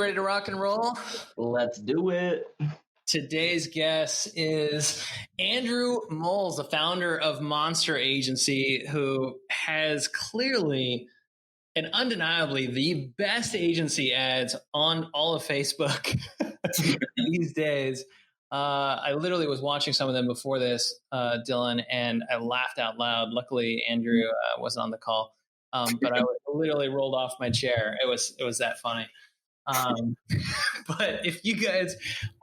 ready to rock and roll? Let's do it. Today's guest is Andrew Molz, the founder of Monster Agency, who has clearly and undeniably the best agency ads on all of Facebook these days. I literally was watching some of them before this, Dylan, and I laughed out loud. Luckily, Andrew wasn't on the call, but I literally rolled off my chair. It was that funny. But if you guys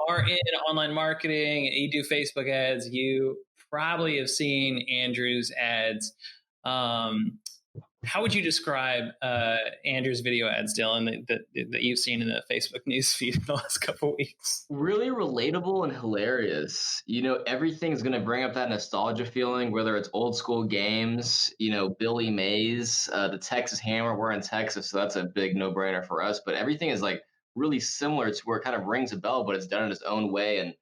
are in online marketing, you do Facebook ads, you probably have seen Andrew's ads. How would you describe Andrew's video ads, Dylan, that you've seen in the Facebook news feed in the last couple of weeks? Really relatable and hilarious. Everything's going to bring up that nostalgia feeling, whether it's old school games, Billy Mays, the Texas Hammer. We're in Texas, so that's a big no-brainer for us. But everything is like really similar to where it kind of rings a bell, but it's done in its own way. And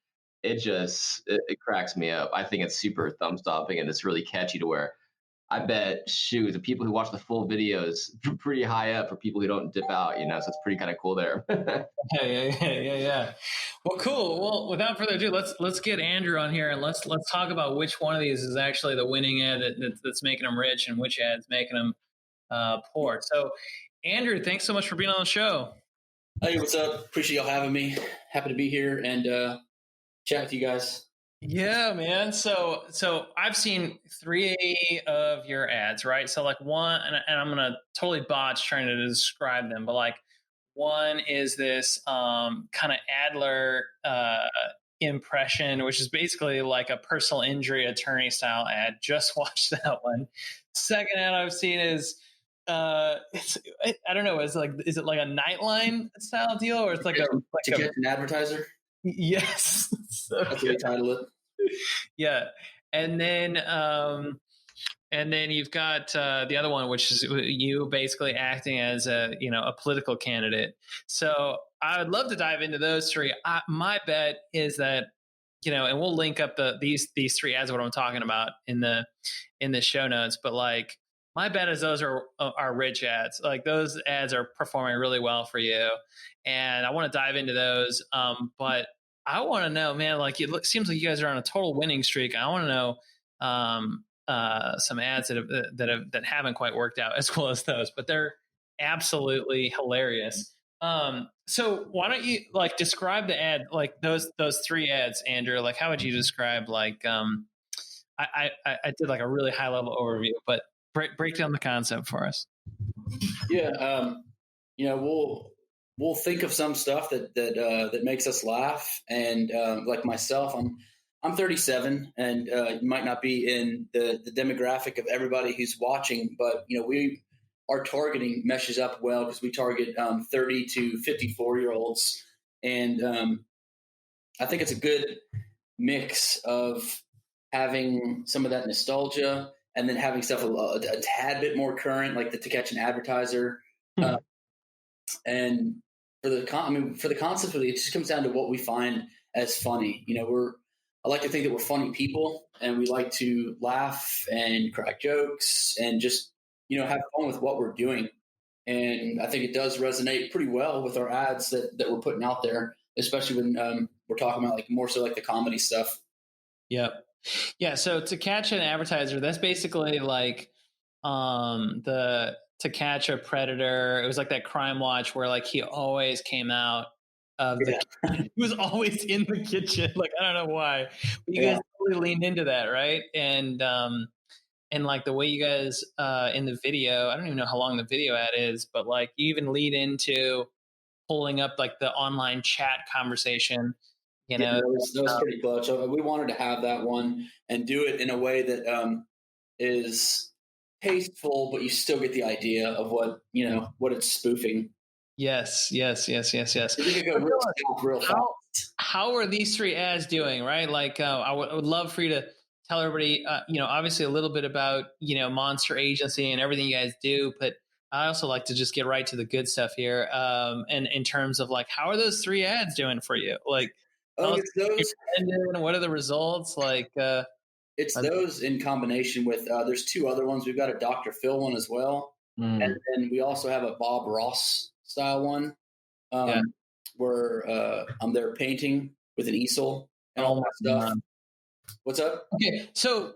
it cracks me up. I think it's super thumb-stopping and it's really catchy to where I bet, the people who watch the full videos pretty high up for people who don't dip out, so it's pretty kind of cool there. Yeah. Well, cool. Well, without further ado, let's get Andrew on here and let's talk about which one of these is actually the winning ad that's making them rich and which ad's making them poor. So, Andrew, thanks so much for being on the show. Hey, what's up? Appreciate y'all having me. Happy to be here and chat with you guys. Yeah, man. So I've seen 3 of your ads, right? So like one, and I'm gonna totally botch trying to describe them, but like one is this kind of Adler impression, which is basically like a personal injury attorney style ad. Just watched that one. Second ad I've seen is I don't know. Is it like a Nightline style deal, or it's like to get an advertiser? Yes. That's what you title it. Yeah, and then you've got the other one, which is you basically acting as a political candidate. So I would love to dive into those 3. My bet is that and we'll link up these 3 ads what I'm talking about in the show notes. But like my bet is those are rich ads. Like those ads are performing really well for you, and I want to dive into those. But I want to know, man, like seems like you guys are on a total winning streak. I want to know some ads that haven't quite worked out as well as those, but they're absolutely hilarious. So why don't you like describe the ad, like those 3 ads, Andrew? Like how would you describe like I did like a really high level overview, but break down the concept for us. Yeah, we'll think of some stuff that makes us laugh. And like myself, I'm 37, and you might not be in the demographic of everybody who's watching, but our targeting meshes up well because we target 30 to 54-year-olds, and I think it's a good mix of having some of that nostalgia and then having stuff a tad bit more current, like to catch an advertiser. And for the concept, really, it just comes down to what we find as funny. I like to think that we're funny people, and we like to laugh and crack jokes and just have fun with what we're doing. And I think it does resonate pretty well with our ads that we're putting out there, especially when we're talking about like more so like the comedy stuff. Yep. Yeah. So to catch an advertiser, that's basically like To Catch a Predator. It was like that Crime Watch where like he always came out of the he was always in the kitchen. Like I don't know why. But you guys really leaned into that, right? And like the way you guys in the video, I don't even know how long the video ad is, but like you even lead into pulling up like the online chat conversation. That was pretty clutch. We wanted to have that one and do it in a way that is tasteful, but you still get the idea of what it's spoofing. Yes. Real fast. How are these 3 ads doing? Right, like I would love for you to tell everybody, obviously a little bit about Monster Agency and everything you guys do, but I also like to just get right to the good stuff here. And in terms of like, how are those 3 ads doing for you? Like, it's those. What are the results? Like, it's those in combination with there's 2 other ones. We've got a Dr. Phil one as well, and then we also have a Bob Ross style one. where I'm there painting with an easel and all that stuff. What's up? Okay, so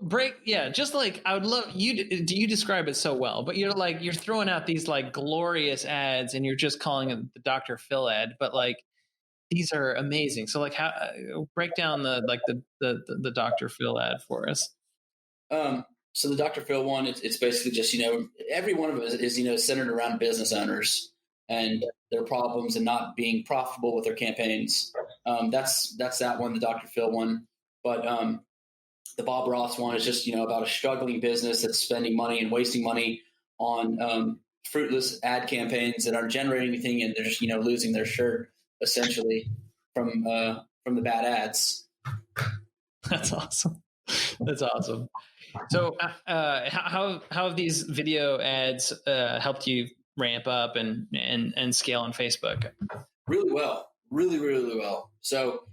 just like I would love you. Do you describe it so well? But you're throwing out these like glorious ads, and you're just calling it the Dr. Phil ad. But like these are amazing. So like, how break down the Dr. Phil ad for us? So the Dr. Phil one, it's basically just, every one of them is centered around business owners and their problems and not being profitable with their campaigns. That's that one, the Dr. Phil one. But the Bob Ross one is just, about a struggling business that's spending money and wasting money on fruitless ad campaigns that aren't generating anything, and they're just, losing their shirt essentially from the bad ads. That's awesome. That's awesome. So how have these video ads helped you ramp up and scale on Facebook? Really well, really, really well. So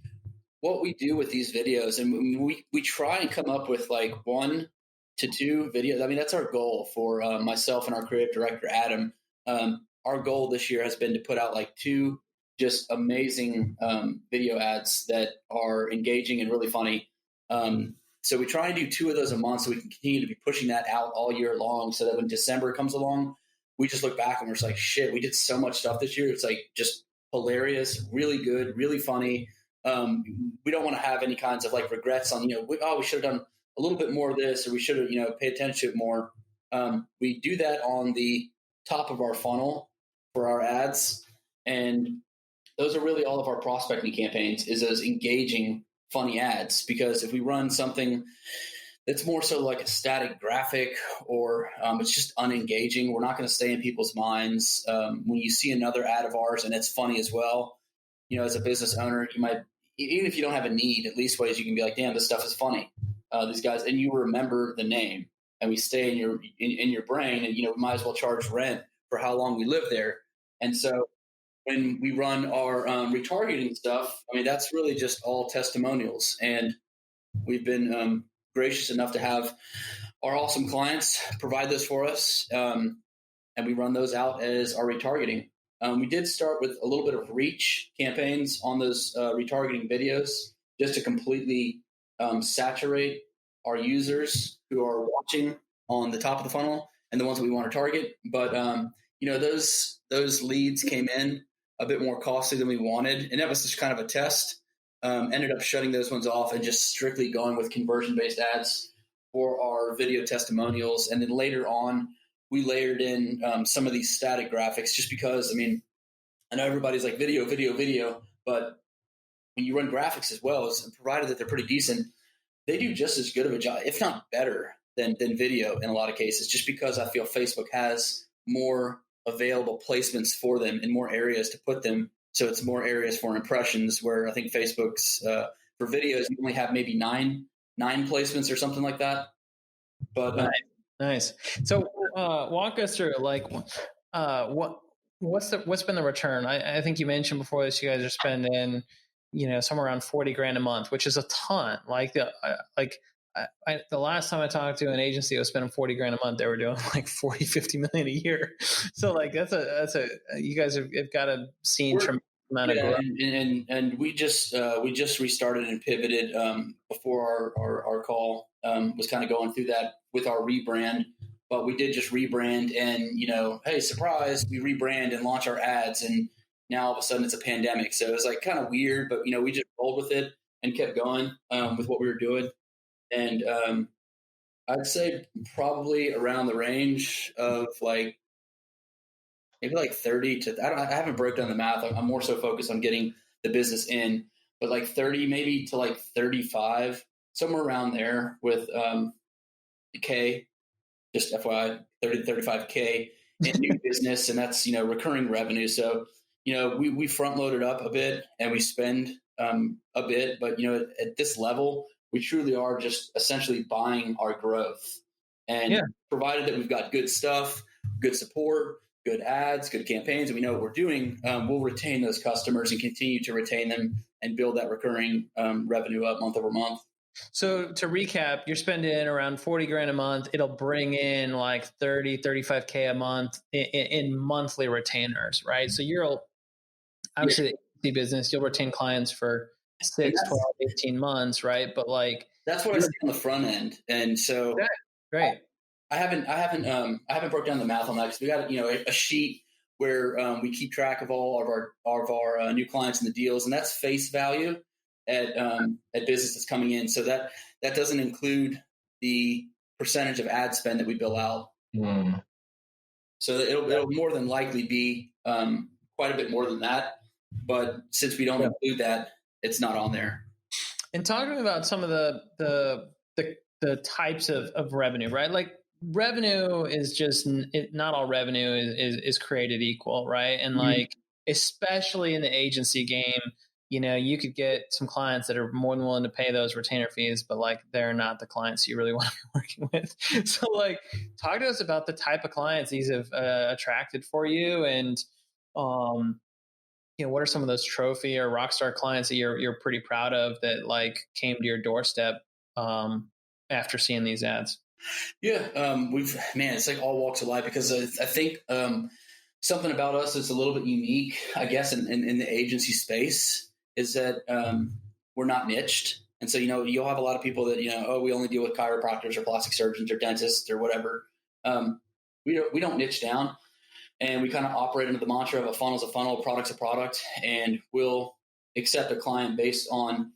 what we do with these videos, and we try and come up with like 1 to 2 videos. I mean, that's our goal for myself and our creative director, Adam. Our goal this year has been to put out like 2 just amazing video ads that are engaging and really funny. So we try and do 2 of those a month so we can continue to be pushing that out all year long, so that when December comes along, we just look back and we're just like, shit, we did so much stuff this year. It's like just hilarious, really good, really funny. We don't want to have any kinds of like regrets on, we should have done a little bit more of this, or we should have, paid attention to it more. We do that on the top of our funnel for our ads. And those are really all of our prospecting campaigns, is those engaging, funny ads. Because if we run something that's more so like a static graphic, or it's just unengaging, we're not going to stay in people's minds. When you see another ad of ours and it's funny as well, as a business owner, you might, even if you don't have a need, at least ways you can be like, damn, this stuff is funny. These guys, and you remember the name, and we stay in your brain, and we might as well charge rent for how long we live there. And so when we run our retargeting stuff, I mean, that's really just all testimonials. And we've been gracious enough to have our awesome clients provide those for us. And we run those out as our retargeting. We did start with a little bit of reach campaigns on those retargeting videos, just to completely saturate our users who are watching on the top of the funnel and the ones that we want to target. But, those leads came in a bit more costly than we wanted. And that was just kind of a test. Ended up shutting those ones off and just strictly going with conversion-based ads for our video testimonials. And then later on, we layered in some of these static graphics, just because, I mean, I know everybody's like video, but when you run graphics as well, provided that they're pretty decent, they do just as good of a job, if not better, than video in a lot of cases, just because I feel Facebook has more available placements for them and more areas to put them. So it's more areas for impressions, where I think Facebook's for videos, you only have maybe nine placements or something like that. But nice. So walk us through like what's been the return? I think you mentioned before this, you guys are spending somewhere around $40,000 a month, which is a ton. Like the last time I talked to an agency that was spending $40,000 a month, they were doing like 50 million a year. So like that's a you guys have got a seen tremendous amount of growth. And we just restarted and pivoted before our call was kind of going through that with our rebrand. But we did just rebrand, and hey, surprise, we rebrand and launch our ads, and now all of a sudden it's a pandemic. So it was like kind of weird, but we just rolled with it and kept going with what we were doing. And I'd say probably around the range of like maybe like 30 to, I haven't broke down the math. I'm more so focused on getting the business in, but like 30 maybe to like 35, somewhere around there with K, just FYI, 30 to 35K in new business. And that's, recurring revenue. So, we front loaded up a bit and we spend a bit, but, at this level, we truly are just essentially buying our growth. And provided that we've got good stuff, good support, good ads, good campaigns, and we know what we're doing, we'll retain those customers and continue to retain them and build that recurring revenue up month over month. So to recap, you're spending around $40,000 a month. It'll bring in like 30, 35K a month in monthly retainers, right? So you're obviously business, you'll retain clients for 6, 12, 18 months, right? But like, that's what I see on the front end. And so great. I haven't broke down the math on that, because we got, a sheet where we keep track of all of our new clients and the deals, and that's face value at business that's coming in. So that doesn't include the percentage of ad spend that we bill out. So it'll more than likely be quite a bit more than that. But since we don't include that, it's not on there. And talking about some of the types of revenue, right? Like, revenue is just not all revenue is created equal, right? And like, especially in the agency game, you could get some clients that are more than willing to pay those retainer fees, but like, they're not the clients you really want to be working with. So like, talk to us about the type of clients these have attracted for you, and what are some of those trophy or rock star clients that you're pretty proud of that like came to your doorstep after seeing these ads? Yeah, it's like all walks of life, because I think something about us that's a little bit unique, I guess, in the agency space, is that we're not niched. And so, you'll have a lot of people that, we only deal with chiropractors or plastic surgeons or dentists or whatever. We don't niche down, and we kind of operate under the mantra of a funnel's a funnel, a product's a product, and we'll accept a client based on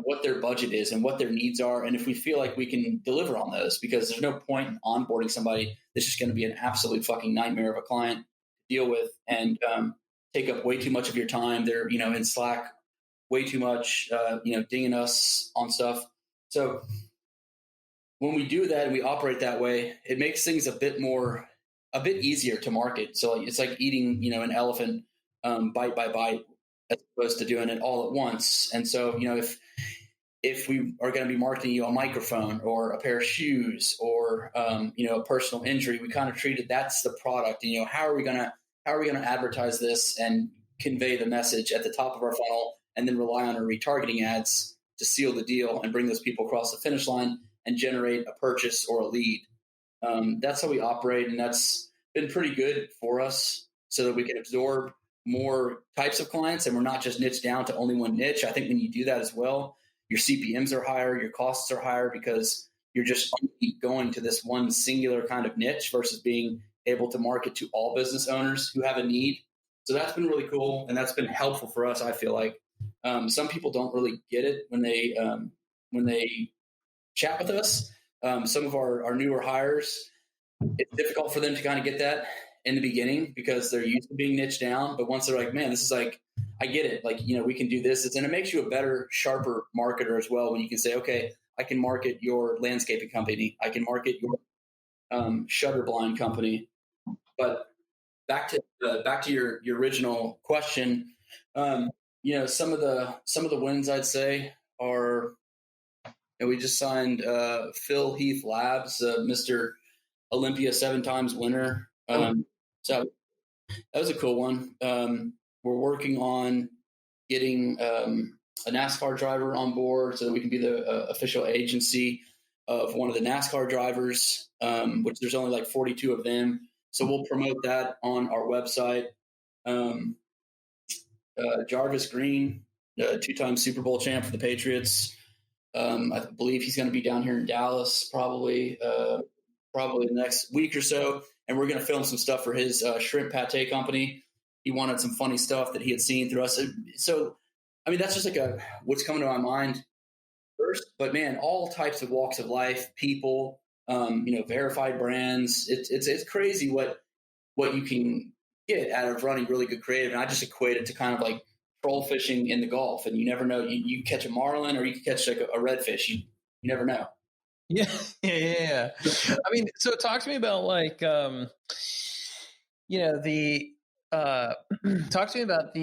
what their budget is and what their needs are, and if we feel like we can deliver on those, because there's no point in onboarding somebody that's just going to be an absolute fucking nightmare of a client to deal with and take up way too much of your time. They're in Slack way too much, dinging us on stuff. So when we do that and we operate that way, it makes things a bit easier to market. So it's like eating an elephant bite by bite, as opposed to doing it all at once. And so, if we are going to be marketing you a microphone or a pair of shoes or, a personal injury, we kind of treated that's the product. And, how are we going to advertise this and convey the message at the top of our funnel, and then rely on our retargeting ads to seal the deal and bring those people across the finish line and generate a purchase or a lead. That's how we operate. And that's been pretty good for us, so that we can absorb more types of clients, and we're not just niched down to only one niche. I think when you do that as well, your CPMs are higher, your costs are higher, because you're just going to this one singular kind of niche versus being able to market to all business owners who have a need. So that's been really cool, and that's been helpful for us. I feel like some people don't really get it when they chat with us. Some of our newer hires, it's difficult for them to kind of get that in the beginning, because they're used to being niched down. But once they're like, man, this is like, I get it. Like, we can do this. And it makes you a better, sharper marketer as well, when you can say, okay, I can market your landscaping company. I can market your shutter blind company. But back to your original question, some of the wins I'd say are, we just signed Phil Heath Labs, Mr. Olympia 7 times winner. So that was a cool one. We're working on getting a NASCAR driver on board, so that we can be the official agency of one of the NASCAR drivers, which there's only like 42 of them. So we'll promote that on our website. Jarvis Green, 2-time Super Bowl champ for the Patriots. I believe he's going to be down here in Dallas probably the next week or so. And we're going to film some stuff for his shrimp pate company. He wanted some funny stuff that he had seen through us. So, that's just like what's coming to my mind first. But man, all types of walks of life, people, verified brands. It's crazy what you can get out of running really good creative. And I just equate it to kind of like troll fishing in the Gulf. And you never know, you catch a marlin or you can catch like a redfish. You never know. Yeah. So talk to me about like, talk to me about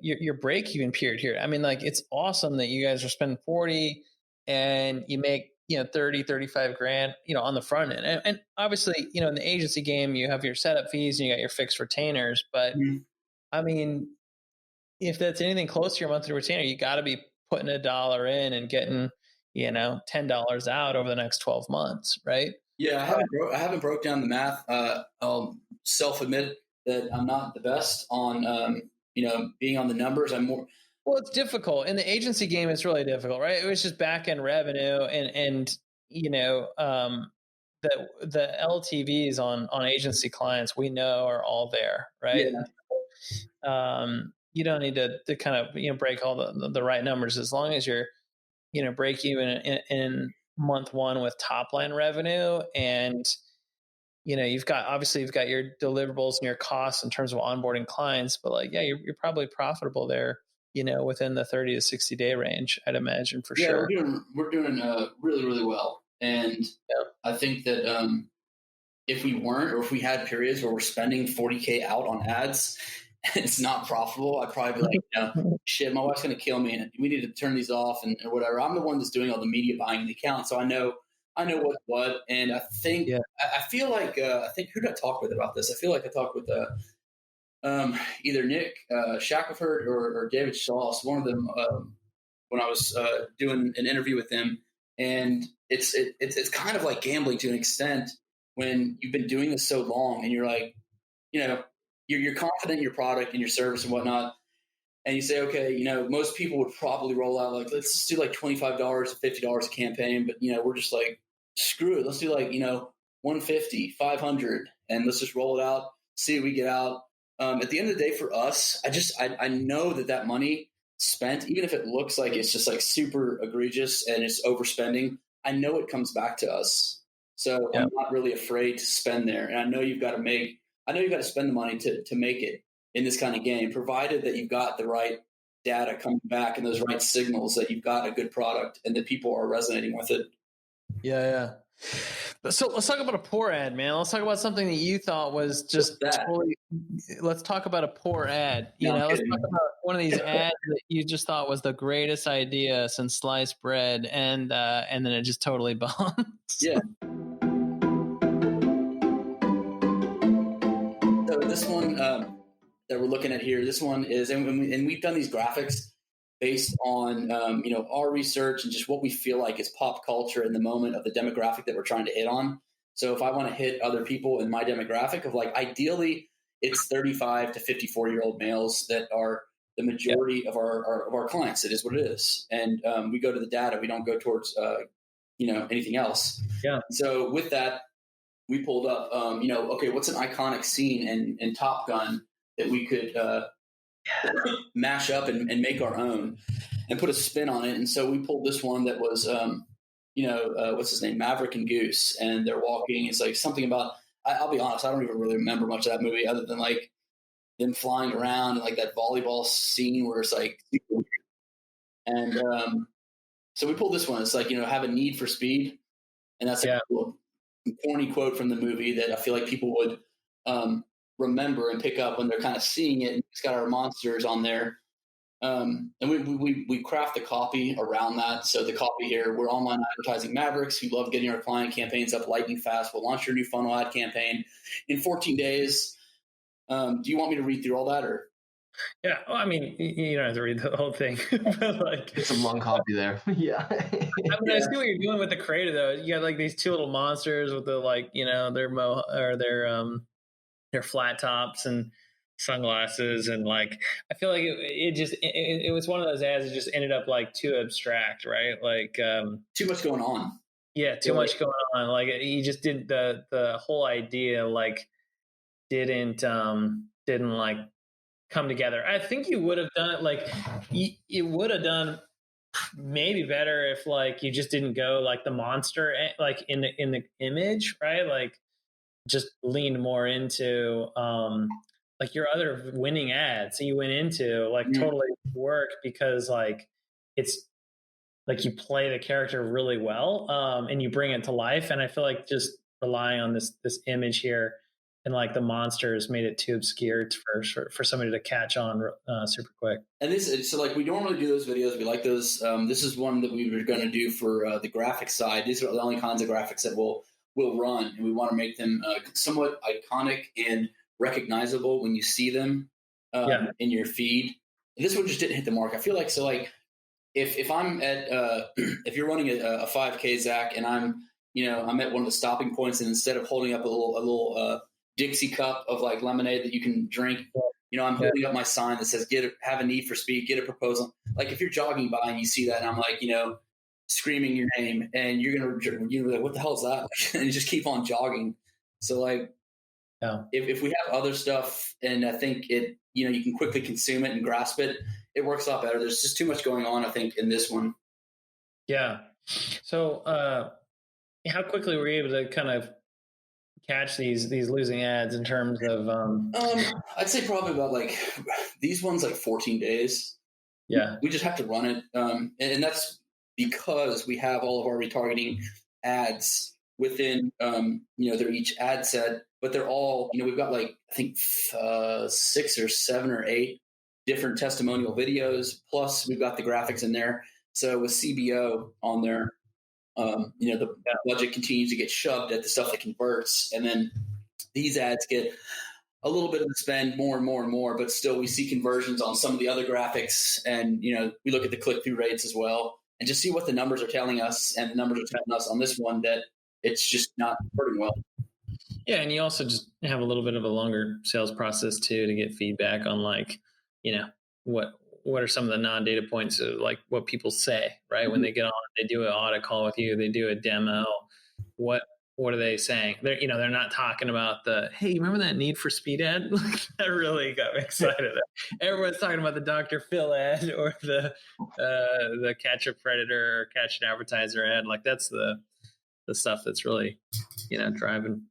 your break-even period here. Like, it's awesome that you guys are spending 40 and you make 30, 35 grand on the front end, and obviously in the agency game you have your setup fees and you got your fixed retainers, but if that's anything close to your monthly retainer, you got to be putting $1 in and getting $10 out over the next 12 months, right? Yeah, I haven't broke down the math. I'll self-admit that I'm not the best on, being on the numbers. I'm more. Well, it's difficult in the agency game. It's really difficult, right? It was just back end revenue, and the LTVs on agency clients we know are all there, right? Yeah. You don't need to kind of break all the right numbers as long as you're break even in month one with top line revenue, and you've got your deliverables and your costs in terms of onboarding clients, but you're probably profitable there, within the 30 to 60 day range, I'd imagine, for sure. We're doing really, really well. And I think that if we weren't, or if we had periods where we're spending 40K out on ads and it's not profitable, I'd probably be like, shit, my wife's going to kill me and we need to turn these off and or whatever. I'm the one that's doing all the media buying in the account. So I know what's what. And I think, I feel like, who did I talk with about this? I feel like I talked with either Nick Shackelford or David Schloss, one of them, when I was doing an interview with them. And it's kind of like gambling to an extent when you've been doing this so long and you're like, you're confident in your product and your service and whatnot. And you say, okay, most people would probably roll out like, let's just do like $25 to $50 a campaign. But, we're just like, screw it. Let's do like, 150, 500, and let's just roll it out, see what we get out. At the end of the day for us, I know that money spent, even if it looks like it's just like super egregious and it's overspending, I know it comes back to us. So I'm not really afraid to spend there. And I know you've got to spend the money to make it in this kind of game, provided that you've got the right data coming back and those right signals that you've got a good product and that people are resonating with it. Yeah. So let's talk about a poor ad, man. Let's talk about something that you thought was just totally. Let's talk about a poor ad. Let's talk about one of these ads that you just thought was the greatest idea since sliced bread, and then it just totally bombed. Yeah. So this one that we're looking at here, this one is, and we've done these graphics based on our research and just what we feel like is pop culture in the moment of the demographic that we're trying to hit on. So if I want to hit other people in my demographic of like, ideally it's 35 to 54-year-old males that are the majority of our clients. It is what it is. And we go to the data. We don't go towards, anything else. Yeah. So with that, we pulled up, okay, what's an iconic scene in Top Gun that we could mash up and make our own and put a spin on it. And so we pulled this one that was, what's his name? Maverick and Goose. And they're walking. It's like something about, I'll be honest, I don't even really remember much of that movie other than like them flying around and like that volleyball scene where it's like, and so we pulled this one. It's like, have a need for speed. And that's a cool, corny quote from the movie that I feel like people would remember and pick up when they're kind of seeing it. And it's got our monsters on there. And we craft the copy around that. So the copy here, we're online advertising Mavericks. We love getting our client campaigns up lightning fast. We'll launch your new funnel ad campaign in 14 days. Do you want me to read through all that or? Yeah. Well, I mean, you don't have to read the whole thing, but like it's a long copy there. Yeah. I mean, I see what you're doing with the creator though. You got like these two little monsters with the their flat tops and sunglasses, and like I feel like it was one of those ads that just ended up like too abstract, right? Like too much going on. Yeah, too much going on. Like he just did the whole idea like didn't like come together. I think you would have done it like you would have done maybe better if like you just didn't go like the monster like in the image, right? Like just leaned more into like your other winning ads that you went into like totally work because like it's like you play the character really well and you bring it to life. And I feel like just relying on this image here and like the monsters made it too obscure for somebody to catch on super quick. And so like we normally do those videos. We like those. This is one that we were going to do for the graphic side. These are the only kinds of graphics that we'll run, and we want to make them somewhat iconic and recognizable when you see them in your feed. And this one just didn't hit the mark. I feel like so like if I'm at if you're running a 5K, Zach, and I'm at one of the stopping points, and instead of holding up a little Dixie cup of like lemonade that you can drink. You know, I'm holding up my sign that says have a need for speed, get a proposal. Like if you're jogging by and you see that and I'm like, you know, screaming your name and you're like, what the hell is that? And you just keep on jogging. So like, if we have other stuff and I think it, you know, you can quickly consume it and grasp it, it works a lot better. There's just too much going on, I think, in this one. Yeah. So how quickly were you able to kind of catch these losing ads in terms of I'd say probably about like these ones like 14 days. Yeah. We just have to run it. And that's because we have all of our retargeting ads within you know, they're each ad set, but they're all, you know, we've got like I think 6 or 7 or 8 different testimonial videos, plus we've got the graphics in there. So with CBO on there, you know, the budget continues to get shoved at the stuff that converts. And then these ads get a little bit of the spend more and more and more, but still we see conversions on some of the other graphics. And, you know, we look at the click-through rates as well and just see what the numbers are telling us. And the numbers are telling us on this one that it's just not converting well. Yeah. And you also just have a little bit of a longer sales process too, to get feedback on like, you know, what are some of the non-data points of like what people say, right? Mm-hmm. When they get on, they do an audit call with you, they do a demo. What are they saying? They're not talking about the, hey, you remember that need for speed ad? That really got me excited. Everyone's talking about the Dr. Phil ad or the catch a predator or catch an advertiser ad. Like that's the stuff that's really, you know, driving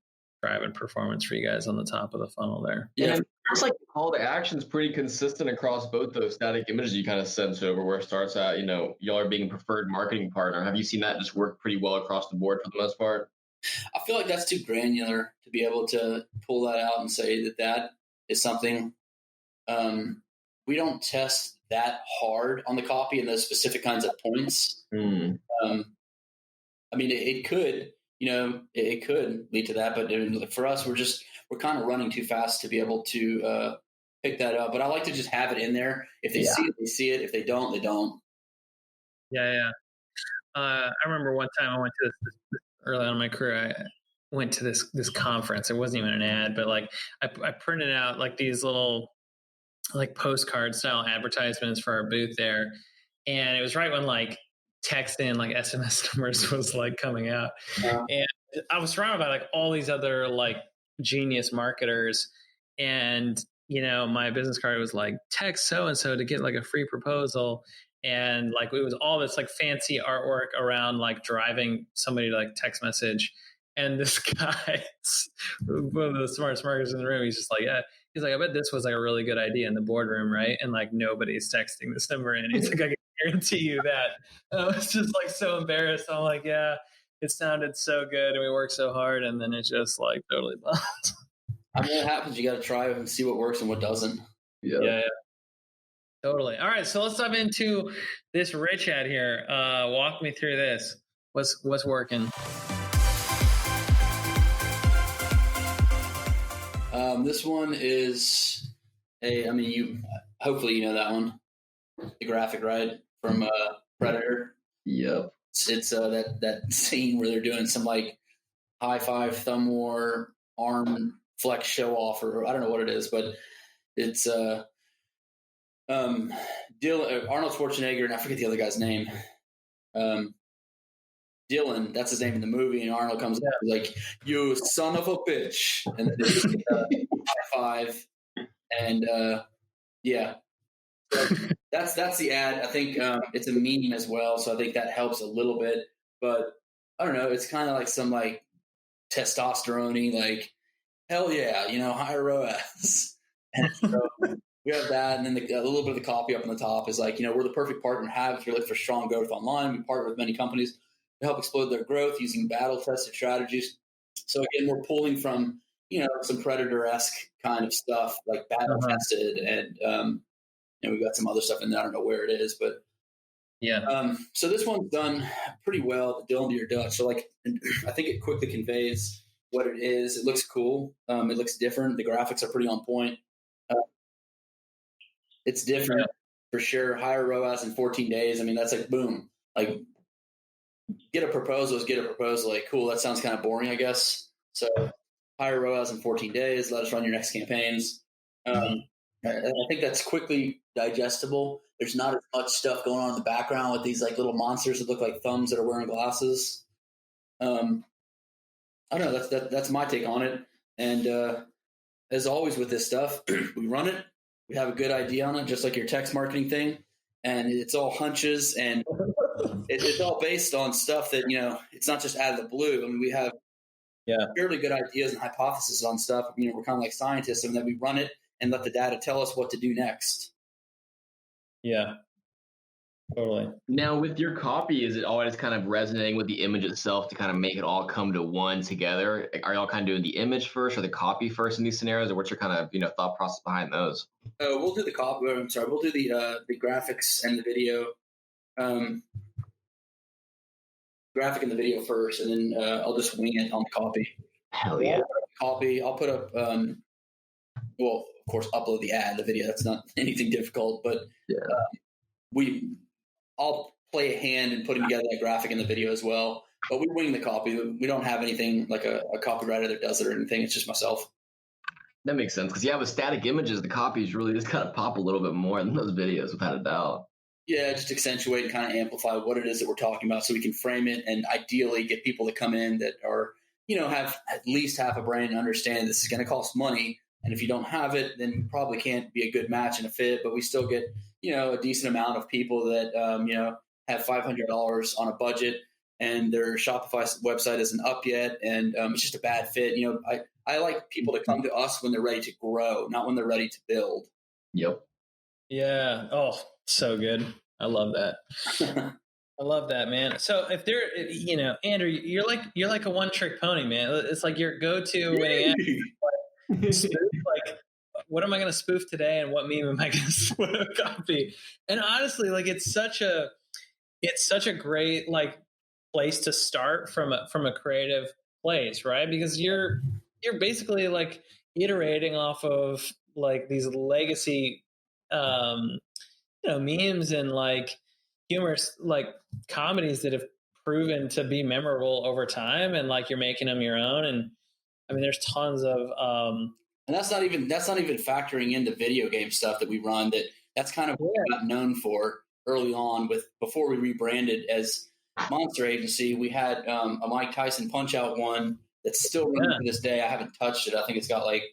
performance for you guys on the top of the funnel there. Yeah. It's like the call to action is pretty consistent across both those static images you kind of sent over where it starts at, you know, y'all are being a preferred marketing partner. Have you seen that just work pretty well across the board for the most part? I feel like that's too granular to be able to pull that out and say that is something. We don't test that hard on the copy and those specific kinds of points. I mean, it could, you know, it could lead to that, but for us, we're kind of running too fast to be able to pick that up. But I like to just have it in there. If they see it, they see it. If they don't, they don't. Yeah. I remember one time I went to this early on in my career. I went to this conference. It wasn't even an ad, but like I printed out like these little like postcard style advertisements for our booth there, and it was right when like texting, like SMS numbers was like coming out, and I was surrounded by like all these other like genius marketers, and you know my business card was like text so and so to get like a free proposal. And like it was all this like fancy artwork around like driving somebody to like text message. And this guy, one of the smartest marketers in the room, he's just like, yeah. He's like, I bet this was like a really good idea in the boardroom, right? And like nobody's texting this number in. He's like, I can guarantee you that. I was just like so embarrassed. I'm like, yeah, it sounded so good and we worked so hard, and then it just like totally bombed. I mean, what happens? You got to try and see what works and what doesn't. Yeah. Totally. All right, so let's dive into this rich ad here. Walk me through this. What's working? This one is hopefully you know that one, the graphic, right, from Predator. Yep. It's that scene where they're doing some like high five, thumb war, arm flex show off, or I don't know what it is, but it's Arnold Schwarzenegger, and I forget the other guy's name. Dylan, that's his name in the movie, and Arnold comes out like, "You son of a bitch," and then they just high five, and that's the ad. I think it's a meme as well, so I think that helps a little bit. But I don't know, it's kind of like some like testosterone-y, like hell yeah, you know, high ROAS. And so we have that, and then a little bit of the copy up on the top is like, you know, we're the perfect partner to have if you're looking for strong growth online. We partner with many companies to help explode their growth using battle-tested strategies. So again, we're pulling from, you know, some Predator-esque kind of stuff, like battle-tested, and you know, we've got some other stuff in there. I don't know where it is, but so this one's done pretty well, Dylan to your Dutch. So like, I think it quickly conveys what it is. It looks cool. It looks different. The graphics are pretty on point. It's different for sure. Higher ROAS in 14 days. I mean, that's like boom. Like, get a proposal. Like, cool. That sounds kind of boring, I guess. So higher ROAS in 14 days. Let us run your next campaigns. I think that's quickly digestible. There's not as much stuff going on in the background with these like little monsters that look like thumbs that are wearing glasses. I don't know. That's my take on it. And as always with this stuff, we run it. We have a good idea on it, just like your text marketing thing. And it's all hunches, and it's all based on stuff that, it's not just out of the blue. I mean, we have fairly good ideas and hypotheses on stuff. We're kind of like scientists, and then we run it and let the data tell us what to do next. Yeah, totally. Now, with your copy, is it always kind of resonating with the image itself to kind of make it all come to one together? Are y'all kind of doing the image first or the copy first in these scenarios, or what's your kind of thought process behind those? We'll do the copy. I'm sorry, we'll do the graphics and the video. Graphic and the video first, and then I'll just wing it on the copy. Hell yeah! Copy. I'll put up. Well, of course, upload the ad, the video. That's not anything difficult, but I'll play a hand in putting together that graphic and the video as well. But we wing the copy. We don't have anything like a copywriter that does it or anything. It's just myself. That makes sense, because with static images, the copies really just kind of pop a little bit more than those videos, without a doubt. Yeah, just accentuate and kind of amplify what it is that we're talking about, so we can frame it and ideally get people to come in that are, have at least half a brain and understand this is going to cost money. And if you don't have it, then you probably can't be a good match and a fit. But we still get, a decent amount of people that, have $500 on a budget and their Shopify website isn't up yet, and it's just a bad fit. I like people to come to us when they're ready to grow, not when they're ready to build. Yep. Yeah. Oh, so good. I love that. I love that, man. So if they're, Andrew, you're like a one-trick pony, man. It's like your go-to winning app. Like, what am I going to spoof today, and what meme am I going to copy? And honestly, like it's such a great like place to start from a creative place, right? Because you're basically like iterating off of like these legacy memes and like humorous like comedies that have proven to be memorable over time, and like you're making them your own. And I mean, there's tons of and that's not even factoring in the video game stuff that we run. That's kind of what we got known for early on. Before we rebranded as Monster Agency, we had a Mike Tyson Punch Out one that's still running to this day. I haven't touched it. I think it's got like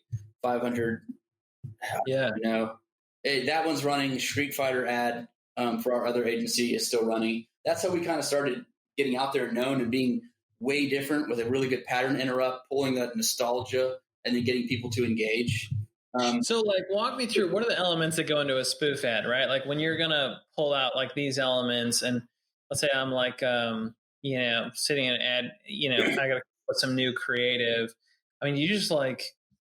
500. Yeah. That one's running. Street Fighter ad for our other agency is still running. That's how we kind of started getting out there and known and being way different with a really good pattern interrupt, pulling that nostalgia and then getting people to engage. So like walk me through, what are the elements that go into a spoof ad, right? Like when you're going to pull out like these elements, and let's say I'm like, sitting in an ad, I got to put some new creative. I mean, you just like,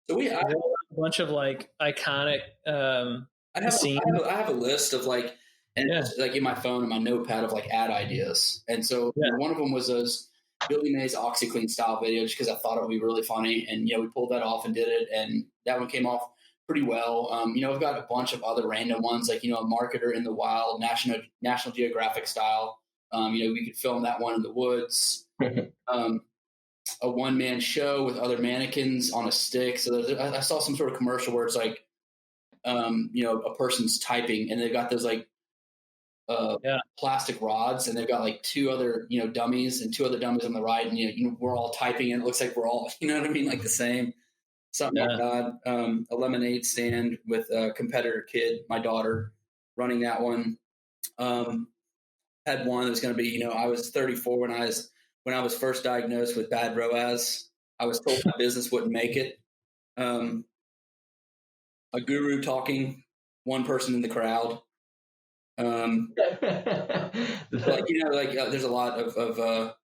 so we have a bunch of like iconic I have a list of like, and like in my phone and my notepad of like ad ideas. And so one of them was those Billy Mays OxyClean style videos, just because I thought it would be really funny. And, we pulled that off and did it. And that one came off pretty well. I've got a bunch of other random ones, like, a marketer in the wild, National Geographic style. We could film that one in the woods. A one-man show with other mannequins on a stick. So I saw some sort of commercial where it's like, a person's typing and they've got those like plastic rods, and they've got like two other, dummies and two other dummies on the right. And, we're all typing and it looks like we're all, like the same. Something like that. A lemonade stand with a competitor kid, my daughter, running that one. Had one that was going to be, I was 34 when I was first diagnosed with bad ROAS. I was told my business wouldn't make it. A guru talking, one person in the crowd. There's a lot of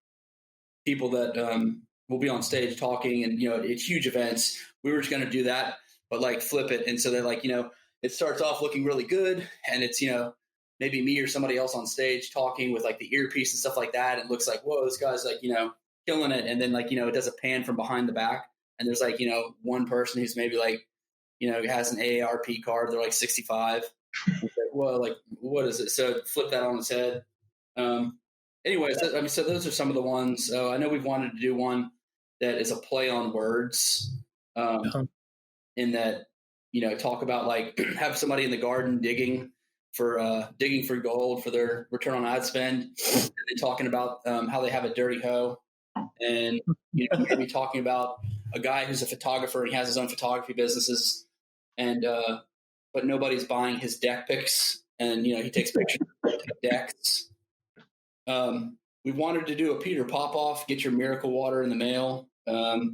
people that will be on stage talking, and it's huge events. We were just going to do that, but like flip it, and so they're like, it starts off looking really good, and it's maybe me or somebody else on stage talking with like the earpiece and stuff like that, and it looks like, whoa, this guy's like killing it, and then like it does a pan from behind the back, and there's like one person who's maybe like has an AARP card, they're like 65. It's like, whoa, like what is it? So flip that on its head. Anyways, so those are some of the ones. So I know we've wanted to do one that is a play on words, in that, talk about like have somebody in the garden digging for gold for their return on ad spend, and then talking about how they have a dirty hoe, and maybe talking about a guy who's a photographer and he has his own photography businesses, and but nobody's buying his deck pics, and he takes pictures of decks. We wanted to do a Peter Popoff, get your miracle water in the mail. That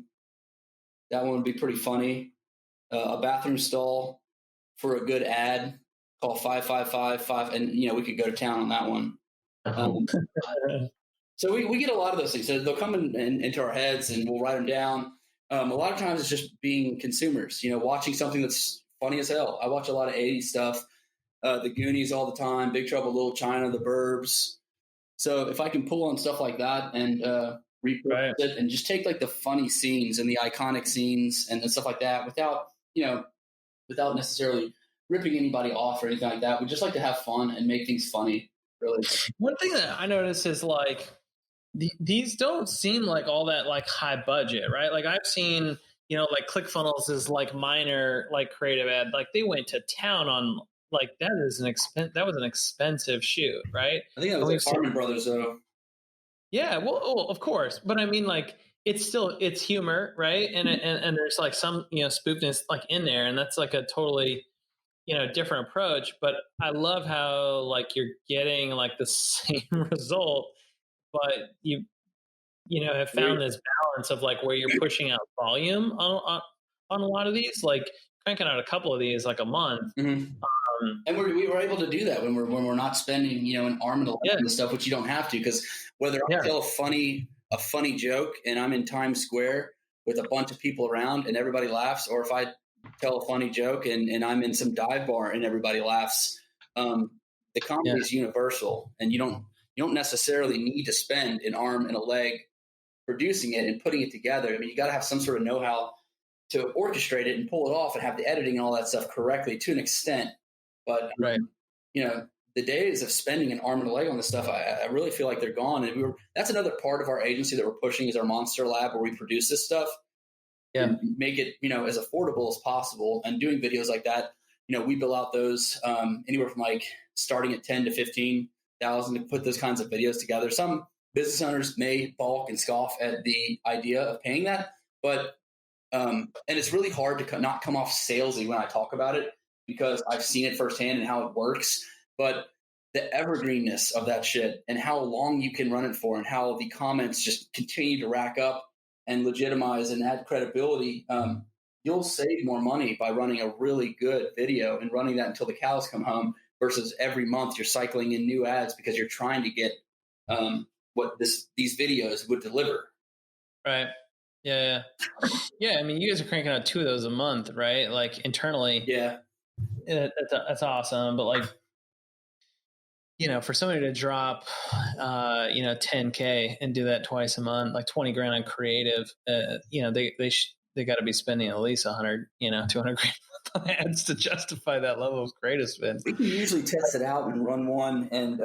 one would be pretty funny. A bathroom stall for a good ad, call 5555, and we could go to town on that one. So we get a lot of those things. So they'll come into our heads, and we'll write them down. A lot of times it's just being consumers, watching something that's funny as hell. I watch a lot of 80s stuff, the Goonies all the time, Big Trouble in Little China, The Burbs. So if I can pull on stuff like that and repurpose it, and just take like the funny scenes and the iconic scenes and stuff like that, without necessarily ripping anybody off or anything like that. We just like to have fun and make things funny. Really. One thing that I notice is like these don't seem like all that like high budget, right? Like I've seen, like ClickFunnels is like minor, like creative ad. Like they went to town on like that was an expensive shoot, right? I think that was like Harmon Brothers though. Yeah, well, of course, but I mean, like it's humor, right? And there's like some spoofness like in there, and that's like a totally different approach. But I love how like you're getting like the same result, but you have found this balance of like where you're pushing out volume on a lot of these, like cranking out a couple of these like a month. Mm-hmm. And we were able to do that when we're not spending an arm and a leg and stuff, which you don't have to, because whether I tell a funny joke and I'm in Times Square with a bunch of people around and everybody laughs, or if I tell a funny joke and I'm in some dive bar and everybody laughs, the comedy is universal, and you don't necessarily need to spend an arm and a leg producing it and putting it together. I mean, you got to have some sort of know-how to orchestrate it and pull it off and have the editing and all that stuff correctly to an extent. But, the days of spending an arm and a leg on this stuff, I really feel like they're gone. And that's another part of our agency that we're pushing is our Monster Lab, where we produce this stuff and make it, as affordable as possible. And doing videos like that, we bill out those anywhere from like starting at 10 to 15,000 to put those kinds of videos together. Some business owners may balk and scoff at the idea of paying that, but and it's really hard to not come off salesy when I talk about it, because I've seen it firsthand and how it works. But the evergreenness of that shit and how long you can run it for and how the comments just continue to rack up and legitimize and add credibility, you'll save more money by running a really good video and running that until the cows come home, versus every month you're cycling in new ads because you're trying to get what these videos would deliver. Right. Yeah. I mean, you guys are cranking out 2 of those a month, right? Like internally. Yeah. That's awesome. But like, for somebody to drop, 10K and do that twice a month, like 20 grand on creative, they got to be spending at least 100, 200 grand on ads to justify that level of creative spend. We can usually test it out and run one and,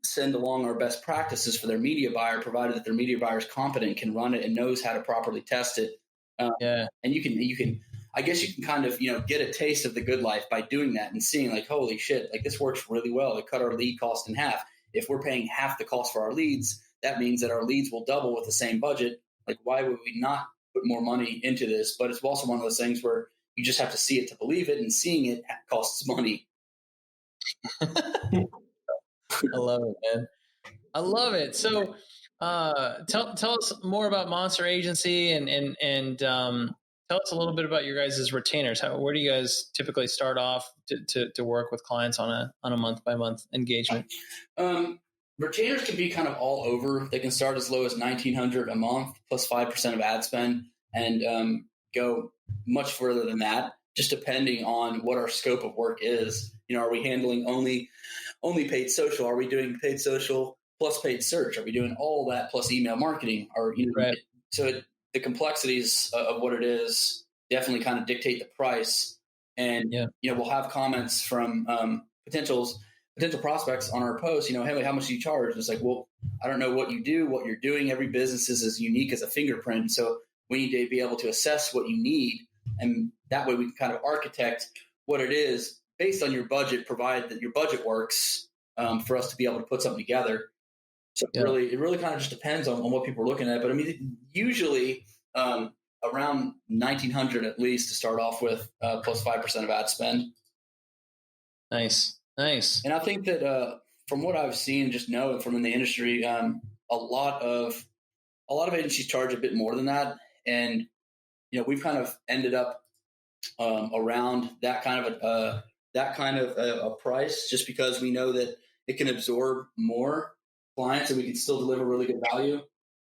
send along our best practices for their media buyer, provided that their media buyer is competent, can run it and knows how to properly test it. And you can, I guess you can kind of, get a taste of the good life by doing that and seeing like, holy shit, like this works really well. It cut our lead cost in half. If we're paying half the cost for our leads, that means that our leads will double with the same budget. Like, why would we not put more money into this? But it's also one of those things where you just have to see it to believe it, and seeing it costs money. I love it, man. I love it. So tell us more about Monster Agency and tell us a little bit about your guys' retainers. Where do you guys typically start off to work with clients on a month by month engagement? Retainers can be kind of all over. They can start as low as $1,900 a month plus 5% of ad spend, and go much further than that, just depending on what our scope of work is. Are we handling only paid social? Are we doing paid social plus paid search? Are we doing all that plus email marketing? Or right. So the complexities of what it is definitely kind of dictate the price. And we'll have comments from potentials potential prospects on our post, hey, how much do you charge? And it's like, well, I don't know what you do, what you're doing. Every business is as unique as a fingerprint. So we need to be able to assess what you need. And that way we can kind of architect what it is based on your budget, provide that your budget works for us to be able to put something together. So it really kind of just depends on what people are looking at. But I mean, usually around 1,900 at least to start off with, plus 5% of ad spend. Nice. And I think that from what I've seen, just know from in the industry, a lot of agencies charge a bit more than that, and we've kind of ended up around that kind of a price, just because we know that it can absorb more clients and we can still deliver really good value.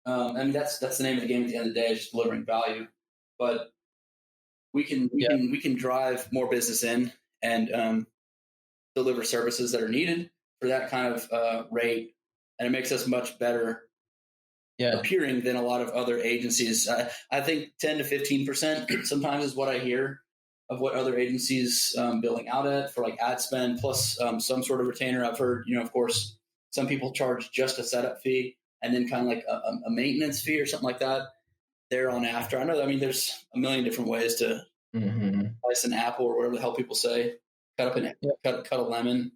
I mean, that's the name of the game at the end of the day, is just delivering value. But we can drive more business in and deliver services that are needed for that kind of rate, and it makes us much better appearing than a lot of other agencies. I think 10 to 15% sometimes is what I hear of what other agencies billing out at for like ad spend plus some sort of retainer. I've heard, of course, some people charge just a setup fee and then kind of like a maintenance fee or something like that. They're on after. I know. I mean, there's a million different ways to slice an apple or whatever the hell people say. Cut a lemon,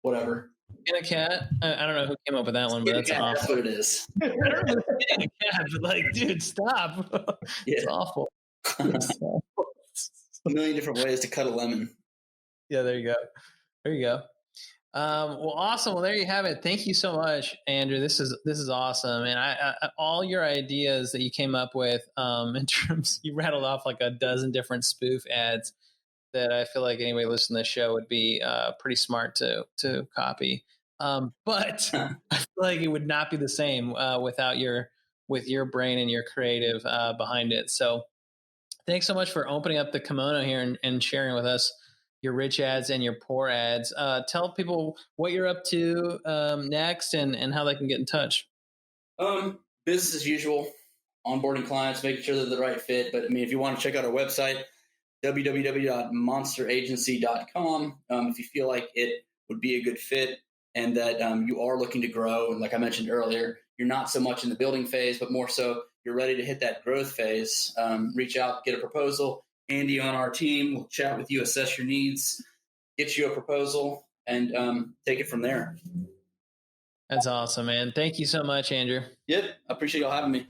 whatever. Skin a cat. I don't know who came up with that one, but that's awful. That's what it is. I don't know who's skinning a cat, but like, dude, stop. It's awful. A million different ways to cut a lemon. Yeah, there you go. Well, awesome. Well, there you have it. Thank you so much, Andrew. This is awesome. And I all your ideas that you came up with, in terms, you rattled off like a dozen different spoof ads that I feel like anybody listening to the show would be pretty smart to copy. But I feel like it would not be the same with your brain and your creative behind it. So thanks so much for opening up the kimono here and sharing with us your rich ads and your poor ads. Tell people what you're up to next and how they can get in touch. Business as usual, onboarding clients, making sure they're the right fit. But I mean, if you want to check out our website, www.monsteragency.com. If you feel like it would be a good fit and that you are looking to grow, and like I mentioned earlier, you're not so much in the building phase, but more so you're ready to hit that growth phase, reach out, get a proposal. Andy on our team will chat with you, assess your needs, get you a proposal, and take it from there. That's awesome, man. Thank you so much, Andrew. Yep. I appreciate y'all having me.